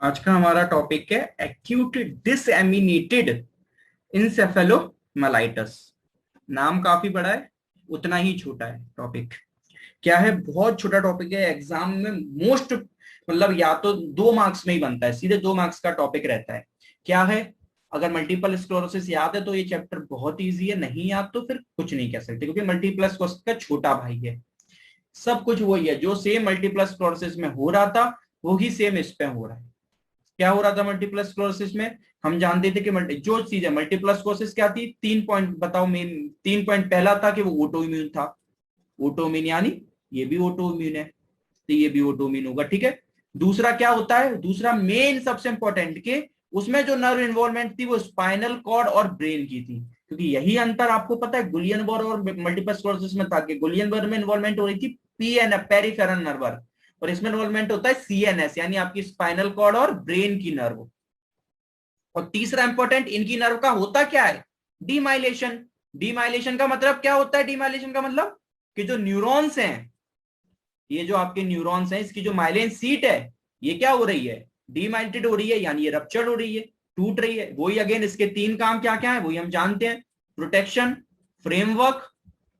आज का हमारा टॉपिक है एक्यूट डिसएमिनेटेड इंसेफेलोमाइलाइटिस। नाम काफी बड़ा है, उतना ही छोटा है टॉपिक। क्या है, बहुत छोटा टॉपिक है। एग्जाम में मोस्ट मतलब या तो 2 मार्क्स में ही बनता है, सीधे 2 मार्क्स का टॉपिक रहता है। क्या है, अगर मल्टीपल स्क्लेरोसिस याद है तो ये चैप्टर बहुत इजी है, नहीं याद तो फिर कुछ नहीं कह सकते, क्योंकि मल्टीपल स्क्लेरोसिस का छोटा भाई है। सब कुछ वही है जो सेम मल्टीपल स्क्लेरोसिस में हो रहा था, वही सेम इस पे हो रहा है। क्या हो रहा था मल्टीप्लस स्क्लेरोसिस में? हम जानते थे कि जो चीज है मल्टीप्लस स्क्लेरोसिस क्या थी, 3 पॉइंट बताओ मेन। 3 पॉइंट पहला था कि वो ऑटो इम्यून था। ऑटो इम्यून यानी ये भी ऑटो इम्यून है, तो ये भी ऑटो इम्यून होगा, ठीक है। दूसरा क्या होता है, दूसरा मेन सबसे इंपॉर्टेंट के उसमें जो नर्व इन्वॉल्वमेंट थी वो स्पाइनल कॉर्ड और ब्रेन की थी, क्योंकि यही अंतर आपको पता है गुलियन बोर और मल्टीपल स्क्लेरोसिस में था कि गुलियन बोर में इन्वॉल्वमेंट हो रही थी पीएन पेरिफेरल नर्व, और इसमें इन्वॉल्वमेंट होता है सीएनएस यानी आपकी स्पाइनल कॉर्ड और ब्रेन की नर्व। और तीसरा इंपॉर्टेंट इनकी नर्व का होता क्या है, डीमाइलेशन। डीमाइलेशन का मतलब क्या होता है, डीमाइलेशन का मतलब कि जो न्यूरॉन्स हैं, ये जो आपके न्यूरॉन्स हैं, इसकी जो माइलेन सीट है ये क्या हो रही है, डीमाइलेटेड हो रही है, यानी ये रप्चर्ड हो रही है, टूट रही है। वही अगेन इसके 3 काम क्या क्या है वही हम जानते हैं, प्रोटेक्शन, फ्रेमवर्क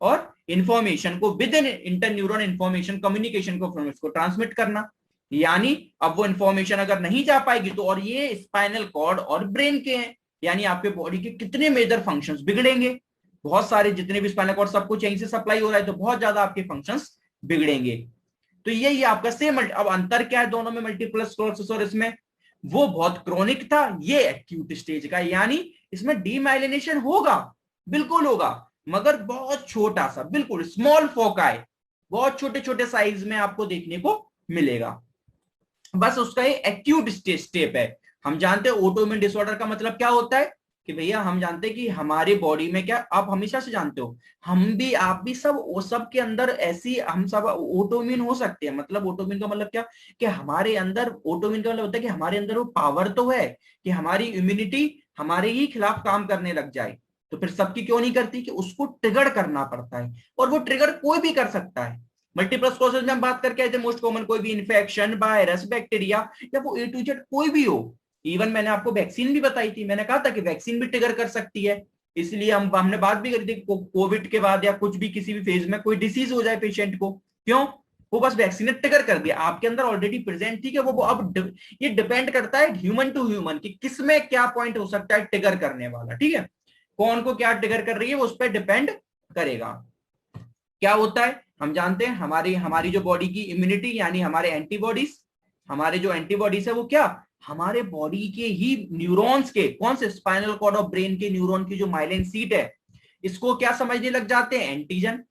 और इंफॉर्मेशन को with in inter neuron information communication को ट्रांसमिट करना। यानी अब वो इंफॉर्मेशन अगर नहीं जा पाएगी तो, और ये स्पाइनल कॉर्ड और ब्रेन के हैं, यानी आपके बॉडी के कितने मेजर फंक्शंस बिगड़ेंगे। बहुत सारे जितने भी स्पाइनल कॉर्ड सब कुछ यहीं से सप्लाई हो रहा है, तो बहुत ज्यादा आपके फंक्शंस बिगड़ेंगे। तो यही आपका सेम। अब अंतर क्या है दोनों में, मल्टीपल स्क्लेरोसिस और इसमें? वो बहुत क्रोनिक था, ये एक्यूट स्टेज का, यानी इसमें डीमाइलिनेशन होगा, बिल्कुल होगा, मगर बहुत छोटा सा, बिल्कुल स्मॉल फोकाई, बहुत छोटे छोटे साइज में आपको देखने को मिलेगा। बस उसका ये एक्यूट स्टेप है। हम जानते हैं ऑटोइम्यून डिसऑर्डर का मतलब क्या होता है, कि भैया हम जानते हैं कि हमारी बॉडी में क्या, आप हमेशा से जानते हो, हम भी आप भी सब, वो सब के अंदर ऐसी हम सब ऑटोइम्यून हो सकते हैं। मतलब ऑटोइम्यून का मतलब क्या, कि हमारे अंदर, ऑटोइम्यून का मतलब होता है कि हमारे अंदर वो पावर तो है कि हमारी इम्यूनिटी हमारे ही खिलाफ काम करने लग जाए। तो फिर सबकी क्यों नहीं करती, कि उसको ट्रिगर करना पड़ता है, और वो ट्रिगर कोई भी कर सकता है। मल्टीपल स्क्लेरोसिस में हम बात करके आए थे, मोस्ट कॉमन कोई भी इन्फेक्शन, वायरस, बैक्टीरिया, या वो ए टू जेड कोई भी हो। इवन मैंने आपको वैक्सीन भी बताई थी, मैंने कहा था कि वैक्सीन भी ट्रिगर कर सकती है। इसलिए हमने बात भी करी थी कोविड के बाद या कुछ भी किसी भी फेज में कोई डिसीज हो जाए पेशेंट को, क्यों, वो बस वैक्सीन ने ट्रिगर कर दिया, आपके अंदर ऑलरेडी प्रेजेंट थी कि वो अब ये डिपेंड करता है ह्यूमन टू ह्यूमन कि किस में क्या पॉइंट हो सकता है ट्रिगर करने वाला, ठीक है। कौन को क्या ट्रिगर कर रही है वो उस पर डिपेंड करेगा। क्या होता है हम जानते हैं, हमारी हमारी जो बॉडी की इम्यूनिटी यानी हमारे एंटीबॉडीज, हमारे जो एंटीबॉडीज है वो क्या, हमारे बॉडी के ही न्यूरॉन्स के, कौन से, स्पाइनल कॉर्ड और ब्रेन के न्यूरॉन की जो माइलिन सीट है, इसको क्या समझने लग जाते हैं, एंटीजन।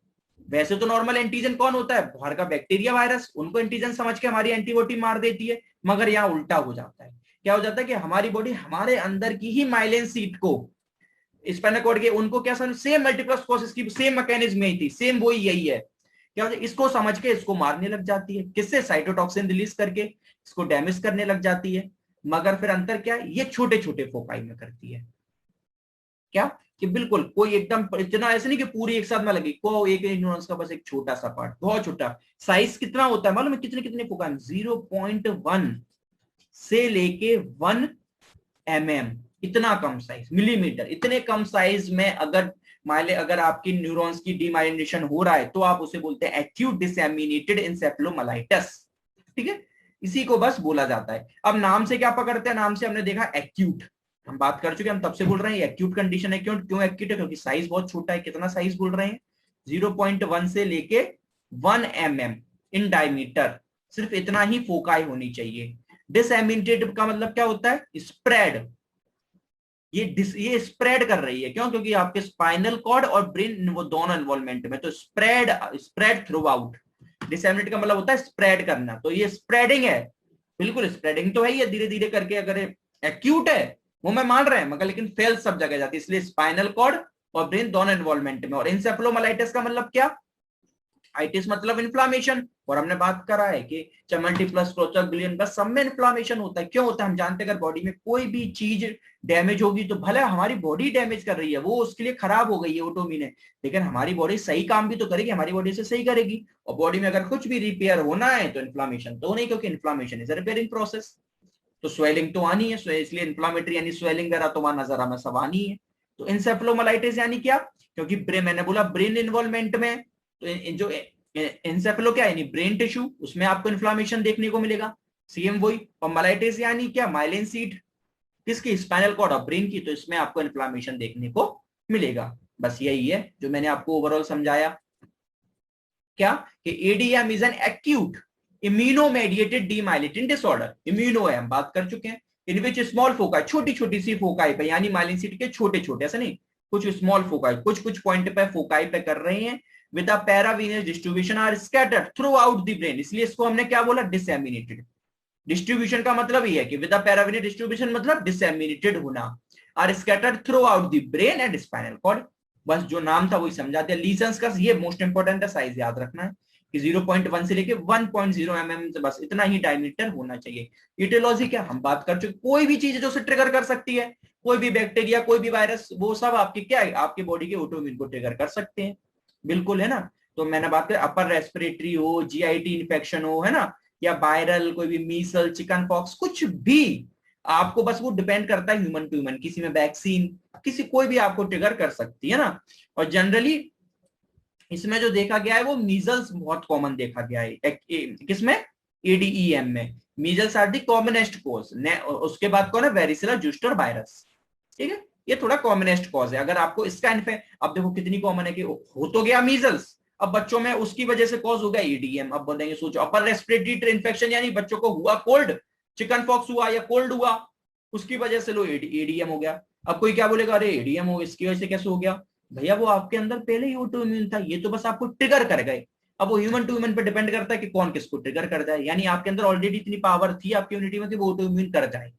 वैसे तो नॉर्मल एंटीजन कौन होता है, बाहर का बैक्टीरिया, वायरस, उनको एंटीजन समझ के हमारी एंटीबॉडी मार देती है। मगर यहाँ उल्टा हो जाता है, क्या हो जाता है कि हमारी बॉडी हमारे अंदर की ही माइलिन सीट को, स्पाइनल कॉर्ड के, उनको क्या समझ, सेम मल्टीपल स्क्लेरोसिस की सेम मैकेनिज्म यही थी, सेम वही यही है। क्या होता है, इसको समझ के इसको मारने लग जाती है, किससे, साइटोटॉक्सिन रिलीज करके इसको डैमेज करने लग जाती है। मगर फिर अंतर क्या है, ये छोटे छोटे फोकाई में करती है। क्या, कि बिल्कुल कोई एकदम इतना ऐसे नहीं कि पूरी एक साथ में लगी, को एक न्यूरॉन्स का बस एक छोटा सा पार्ट, बहुत छोटा। साइज कितना होता है मालूम है, कितने कितने फोकाई, 0.1 से लेके 1 mm, इतना कम साइज, मिलीमीटर, इतने कम साइज में अगर माइले अगर आपकी न्यूरॉन्स की डीमाइलिनेशन हो रहा है तो आप उसे बोलते हैं एक्यूट डिसएमिनेटेड इंसेफेलोमाइलाइटिस, ठीक है। इसी को बस बोला जाता है। अब नाम से क्या पकड़ते हैं, नाम से हमने देखा एक्यूट, हम बात कर चुके, हम तब से बोल रहे हैं एक्यूट कंडीशन है, क्यों क्यों एक्यूट है, क्योंकि साइज बहुत छोटा है। कितना साइज बोल रहे हैं, 0.1 से लेके 1 mm इन डायमीटर, सिर्फ इतना ही फोकाई होनी चाहिए। डिसएमिनेटेड का मतलब क्या होता है, स्प्रेड, ये स्प्रेड कर रही है, क्यों, क्योंकि आपके स्पाइनल कॉर्ड और ब्रेन वो दोनों इन्वॉल्वमेंट में, तो spread, spread through out. Disseminate का मतलब होता है स्प्रेड करना, तो ये स्प्रेडिंग है, बिल्कुल स्प्रेडिंग तो है ही है, धीरे धीरे करके। अगर एक्यूट है वो मैं मान रहे हैं, मगर लेकिन फेल सब जगह जाती है, इसलिए स्पाइनल कॉर्ड और ब्रेन दोनों इन्वॉल्वमेंट में। और इंसेफेलोमाइलाइटिस का मतलब क्या, आइटिस मतलब इन्फ्लामेशन, और हमने बात करा है कि मल्टीप्लस स्क्लेरोसिस, ग्लियन, बस सब में इन्फ्लामेशन होता है। क्यों होता है हम जानते हैं, अगर बॉडी में कोई भी चीज डैमेज होगी तो भले हमारी बॉडी डैमेज कर रही है, वो उसके लिए खराब हो गई है ऑटोमीन है, लेकिन हमारी बॉडी सही काम भी तो करेगी, हमारी बॉडी से सही करेगी। और बॉडी में अगर कुछ भी रिपेयर होना है तो इन्फ्लामेशन तो नहीं, क्योंकि inflammation is a repairing process. तो स्वेलिंग तो आनी है, इसलिए इन्फ्लामेटरी यानी स्वेलिंग वगैरह तो वहां नजर हमें सब आनी है। तो इंसेफेलोमाइटिस यानी क्या, क्योंकि ब्रेन, मैंने बोला ब्रेन इन्वॉल्वमेंट में, तो जो इंसेफेलो क्या यानी ब्रेन टिश्यू, उसमें आपको इन्फ्लामेशन देखने को मिलेगा। सेम वही पंबाइटिस यानी क्या, माइलिन सीड किसकी, स्पाइनल कॉर्ड ऑफ ब्रेन की, तो इसमें आपको इन्फ्लामेशन देखने को मिलेगा। बस यही है जो मैंने आपको ओवरऑल समझाया, क्या कि ADM is an acute immuno mediated demyelinating disorder. Immuno है, हम बात कर चुके हैं, इन विच स्मॉल फोकाई, छोटी छोटी सी फोकाई पे, यानी माइलिन के छोटे छोटे, ऐसा नहीं, कुछ स्मॉल फोकाई, कुछ कुछ पॉइंट पे फोकाई पे कर रहे हैं, with a paravenous distribution are scattered throughout the brain, इसलिए इसको हमने क्या बोला, डिसएमिनेटेड। डिस्ट्रीब्यूशन का मतलब ये है कि विद अ पैरावीनस डिस्ट्रीब्यूशन मतलब डिसएमिनेटेड होना, are scattered throughout the brain and spinal cord. बस जो नाम था वही समझा दिया। लीजन्स का ये मोस्ट इंपोर्टेंट है, साइज याद रखना है कि 0.1 से लेके 1.0 mm से बस इतना ही डायमीटर होना चाहिए। इटियोलॉजी क्या, हम बात कर चुके, कोई भी चीज जो से ट्रिगर कर सकती है, कोई भी बैक्टीरिया, कोई भी वायरस, वो सब आपकी क्या है, आपकी बॉडी के ऑटोइम्यून को ट्रिगर कर सकते हैं, बिल्कुल है ना। तो मैंने बात करी अपर रेस्पिरेटरी हो, जीआईटी इन्फेक्शन हो, है ना, या वायरल कोई भी मीसल, चिकन पॉक्स, कुछ भी आपको, बस वो डिपेंड करता है ह्यूमन टू ह्यूमन, किसी में वैक्सीन, किसी कोई भी आपको ट्रिगर कर सकती है ना। और जनरली इसमें जो देखा गया है वो मीजल्स बहुत कॉमन देखा गया है, किसमें, एडीईएम में। Measles are the commonest cause, उसके बाद कौन है, वेरिसेला जूस्टर वायरस, ठीक है, ये थोड़ा कॉमनेस्ट कॉज है। अगर आपको इसका अब देखो कितनी कॉमन है कि हो तो गया मीजल्स, अब बच्चों में उसकी वजह से कॉज हो गया एडीएम। अब बोलेंगे सोचो अपर रेस्पिरेटरी इन्फेक्शन, यानी बच्चों को हुआ कोल्ड, चिकन पॉक्स हुआ या कोल्ड हुआ, उसकी वजह से लो एडीएम हो गया। अब कोई क्या बोलेगा, अरे एडीएम हो इसकी वजह से कैसे हो गया, भैया वो आपके अंदर पहले ही ऑटो इम्यून था, ये तो बस आपको ट्रिगर कर गए। अब वो ह्यूमन टू ह्यूमन पे डिपेंड करता है कि कौन किसको ट्रिगर कर जाए, यानी आपके अंदर ऑलरेडी इतनी पावर थी आपकी इम्यूनिटी में कि वो ऑटो इम्यून कर जाए।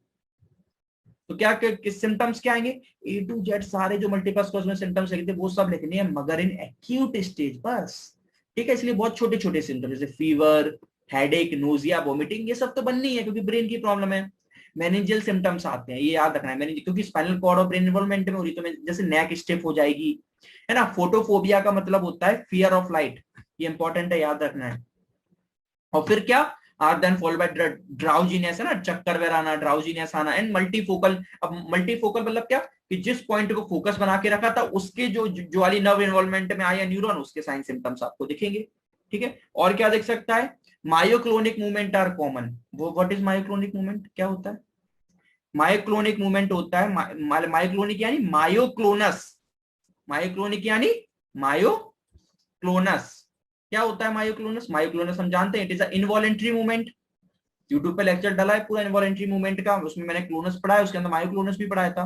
तो क्या किस सिम्टम्स क्या आएंगे, ए टू जेड सारे जो मल्टीपल स्क्लेरोसिस में सिम्टम्स लिखते हैं वो सब लिखने हैं, मगर इन एक्यूट स्टेज बस, ठीक है। इसलिए बहुत छोटे छोटे सिम्टम्स जैसे फीवर, हेडेक, नोजिया, वोमिटिंग, ये सब तो बननी है क्योंकि ब्रेन की प्रॉब्लम है। मेनिंजियल सिम्टम्स आते हैं, ये याद रखना है, मेनिंजियल क्योंकि स्पाइनल कॉर्ड और ब्रेन इन्वॉल्वमेंट में हो रही, तो जैसे नेक स्टिफ हो जाएगी, है ना। फोटोफोबिया का मतलब होता है फियर ऑफ लाइट, ये इंपॉर्टेंट है, याद रखना है। और फिर क्या, are then followed by drowsiness, है ना, चक्कर वगैरह आना, ड्राउजीनेस आना, एंड मल्टीफोकल। अब मल्टीफोकल मतलब क्या, कि जिस पॉइंट को फोकस बना के रखा था उसके जो वाली नर्व इन्वॉल्वमेंट में आया न्यूरॉन, उसके साइन सिम्टम्स आपको दिखेंगे, ठीक है। और क्या देख सकता है, मायोक्लोनिक मूवमेंट आर कॉमन। वो व्हाट इज मायोक्लोनिक मूवमेंट, क्या होता है, मायोक्लोनिक मूवमेंट होता है, मायोक्लोनिक यानी मायोक्लोनस, मायोक्लोनिक यानी मायोक्लोनस। क्या होता है मायोक्लोनस, मायोक्लोनस हम जानते हैं, it is a involuntary movement. YouTube पे लेक्चर डाला है पूरा इनवॉलेंट्री मूवमेंट का, उसमें मैंने क्लोनस पढ़ाया, उसके अंदर मायोक्लोनस भी पढ़ाया था।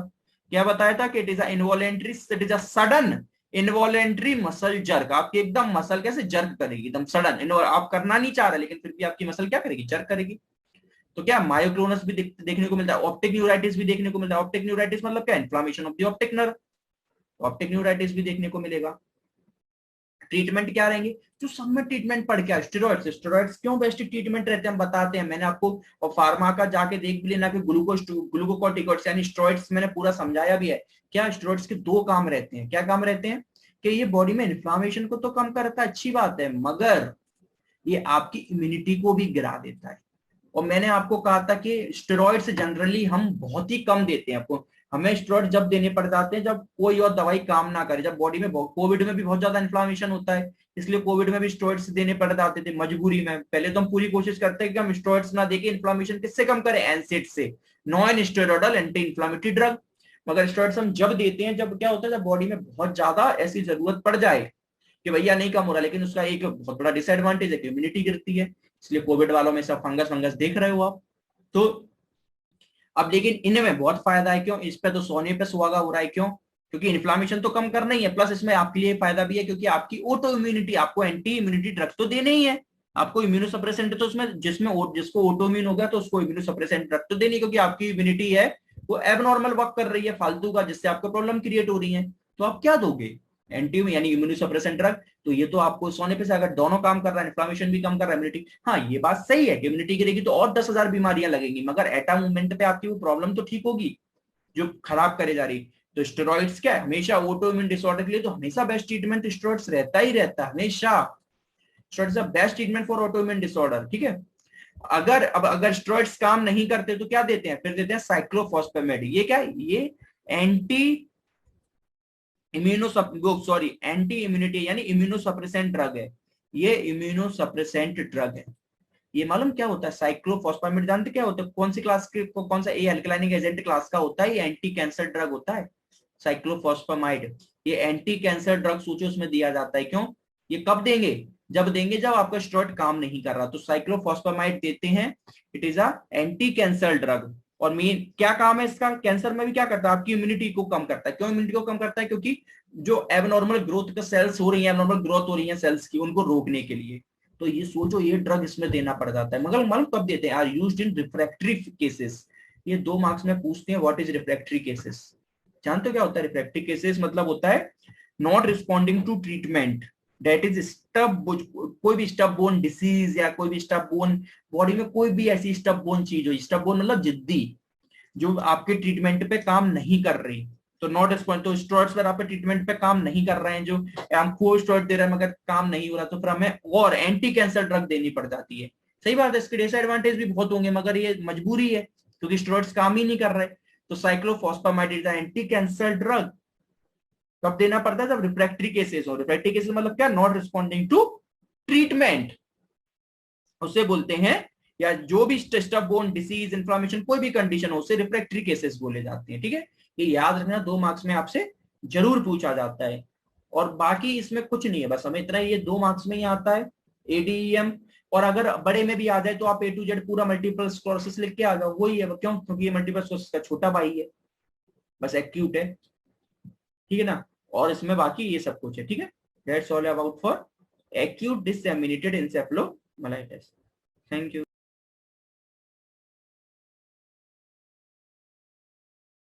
क्या बताया था कि it is a involuntary, it is a sudden involuntary muscle jerk, आपकी एकदम मसल कैसे जर्क करेगी, एकदम सडन, आप करना नहीं चाह रहे लेकिन फिर भी आपकी मसल क्या करेगी, जर्क करेगी। तो क्या मायोक्लोनस भी देखने को मिलता है, ऑप्टिक न्यूराइटिस भी देखने को मिलता है। ऑप्टिक न्यूराइटिस मतलब क्या, inflammation of the optic nerve, optic neuritis भी देखने को मिलेगा। ट्रीटमेंट क्या रहेंगे, जो सब में ट्रीटमेंट पड़ गया, स्टेरॉइड्स। स्टेरॉइड्स क्यों बेस्ट ट्रीटमेंट रहते हैं हम बताते हैं, मैंने आपको और फार्मा का जाके देख भी लेना कि ग्लूकोकॉर्टिकॉइड्स यानी स्टेरॉइड्स मैंने पूरा समझाया भी है। क्या स्टेरॉइड्स के दो काम रहते हैं, क्या काम रहते हैं, कि ये बॉडी में इन्फ्लामेशन को तो कम करता है, अच्छी बात है, मगर ये आपकी इम्यूनिटी को भी गिरा देता है। और मैंने आपको कहा था कि स्टेरॉइड्स जनरली हम बहुत ही कम देते हैं आपको, हमें स्टेरॉइड जब देने पड़ जाते हैं जब कोई और दवाई काम ना करे, जब बॉडी में, कोविड में भी बहुत ज्यादा इन्फ्लामेशन होता है, इसलिए कोविड में भी स्टेरॉइड्स देने पड़ जाते थे मजबूरी में। पहले तो हम पूरी कोशिश करते हैं कि हम स्टेरॉइड्स ना देके इन्फ्लामेशन किससे कम करें, एनसेड से, non steroidal anti inflammatory drug. मगर स्टेरॉइड्स हम जब देते हैं जब क्या होता है, जब बॉडी में बहुत ज्यादा ऐसी जरूरत पड़ जाए कि भैया नहीं कम हो रहा, लेकिन उसका एक बहुत बड़ा डिसएडवांटेज है कि इम्यूनिटी गिरती है, इसलिए कोविड वालों में सब फंगस फंगस देख रहे हो आप। तो अब लेकिन इनमें बहुत फायदा है, क्यों, इस पे तो सोने पे सुहागा हो रहा है, क्यों, क्योंकि इन्फ्लामेशन तो कम करना ही है, प्लस इसमें आपके लिए फायदा भी है क्योंकि आपकी ऑटो इम्यूनिटी, आपको एंटी इम्यूनिटी ड्रग तो देने ही है, आपको इम्यूनोसप्रेसेंट तो उसमें, जिसको ऑटो इम्यून हो गया तो उसको इम्यूनोसप्रेसेंट ड्रग तो देनी, क्योंकि आपकी इम्यूनिटी है वो एबनॉर्मल वर्क कर रही है फालतू का, जिससे आपको प्रॉब्लम क्रिएट हो रही है। तो आप क्या दोगे, एंटी यानी इम्यूनोसप्रेसेंट ड्रग। तो ये तो आपको सोने पे से अगर दोनों काम कर रहा है, इन्फ्लामेशन भी कम कर रहा है, इम्यूनिटी, हाँ ये बात सही है कि इम्यूनिटी गिरेगी तो और 10,000 बीमारियां लगेंगी, मगर एटा मूवमेंट पे आपकी वो प्रॉब्लम तो ठीक होगी जो खराब करे जा रही। तो स्टेरॉइड्स क्या है, हमेशा ऑटो इम्यून डिसऑर्डर के लिए तो हमेशा बेस्ट ट्रीटमेंट स्टेरॉइड्स रहता ही रहता है, हमेशा steroids best treatment for auto immune disorder, ठीक है। अगर अब अगर स्टेरॉइड्स काम नहीं करते तो क्या देते हैं, फिर देते हैं साइक्लोफॉस्फेमाइड। ये क्या है, ये anti immuno sorry anti immunity यानी इम्यूनोसप्रेसेंट ड्रग है। ये इम्यूनोसप्रेसेंट ड्रग है। ये मालूम क्या होता है साइक्लोफॉस्फेमाइड, जानते क्या होता है, कौन सी क्लास के, कौन सा ए अल्कलाइनिक एजेंट क्लास का होता है, ये एंटी कैंसर ड्रग होता है साइक्लोफॉस्फेमाइड। ये एंटी कैंसर ड्रग सोचो उसमें दिया जाता है, क्यों, ये कब देंगे, जब देंगे जब आपका स्टेरॉइड काम नहीं कर रहा, तो साइक्लोफॉस्फेमाइड देते हैं। It is a anti cancer drug. और मेन क्या काम है इसका, कैंसर में भी क्या करता है, आपकी इम्यूनिटी को कम करता है। क्यों इम्यूनिटी को कम करता है, क्योंकि जो एबनॉर्मल ग्रोथ का सेल्स हो रही है, एबनॉर्मल ग्रोथ हो रही है सेल्स की, उनको रोकने के लिए। तो ये सोचो ये ड्रग इसमें देना पड़ जाता है। मगर मालूम कब देते हैं, are used in refractory cases. ये 2 मार्क्स में पूछते हैं, व्हाट इज रिफ्रैक्टरी केसेस। जानते हो क्या होता है रिफ्रैक्टरी केसेस, मतलब होता है not responding to treatment, that is stub, कोई भी स्टब बोन डिसीज या कोई भी स्टब बोन, बॉडी में कोई भी ऐसी स्टब बोन चीज हो, स्टब बोन मतलब जिद्दी, जो आपके ट्रीटमेंट पे काम नहीं कर रही, तो नॉट रिस्पॉन्ड, तो स्टेरॉइड्स पर आप ट्रीटमेंट पे काम नहीं कर रहे हैं, जो हमको स्टेरॉइड दे रहे हैं मगर काम नहीं हो रहा, तो फिर हमें और एंटी कैंसर ड्रग देनी पड़ जाती है। सही बात है, इसके डिसएडवांटेज भी बहुत होंगे, मगर ये मजबूरी है क्योंकि स्टेरॉइड्स काम ही नहीं कर रहे। तो cyclophosphamide is anti cancer drug, कब देना पड़ता है, जब रिफ्रैक्टरी केसेस हो। रिफ्रैक्टरी केसेस मतलब क्या, नॉट रिस्पॉन्डिंग टू ट्रीटमेंट, उसे बोलते हैं, या जो भी स्टब बोन डिसीज इंफ्लामेशन कोई भी कंडीशन हो उसे रिफ्रैक्टरी केसेस बोले जाते हैं। ठीक है, ये याद रखना, 2 मार्क्स में आपसे जरूर पूछा जाता है। और बाकी इसमें कुछ नहीं है, बस हमें इतना ये 2 मार्क्स में ही आता है एडीएम। और अगर बड़े में भी आ जाए तो आप ए टू जेड पूरा मल्टीपल स्क्लेरोसिस लिख के आ जाओ, वही है, क्यों, क्योंकि ये मल्टीपल स्क्लेरोसिस का छोटा भाई है, बस एक्यूट है। ठीक है ना, और इसमें बाकी ये सब कुछ है। ठीक है, that's all about for acute disseminated encephalomyelitis. Thank you.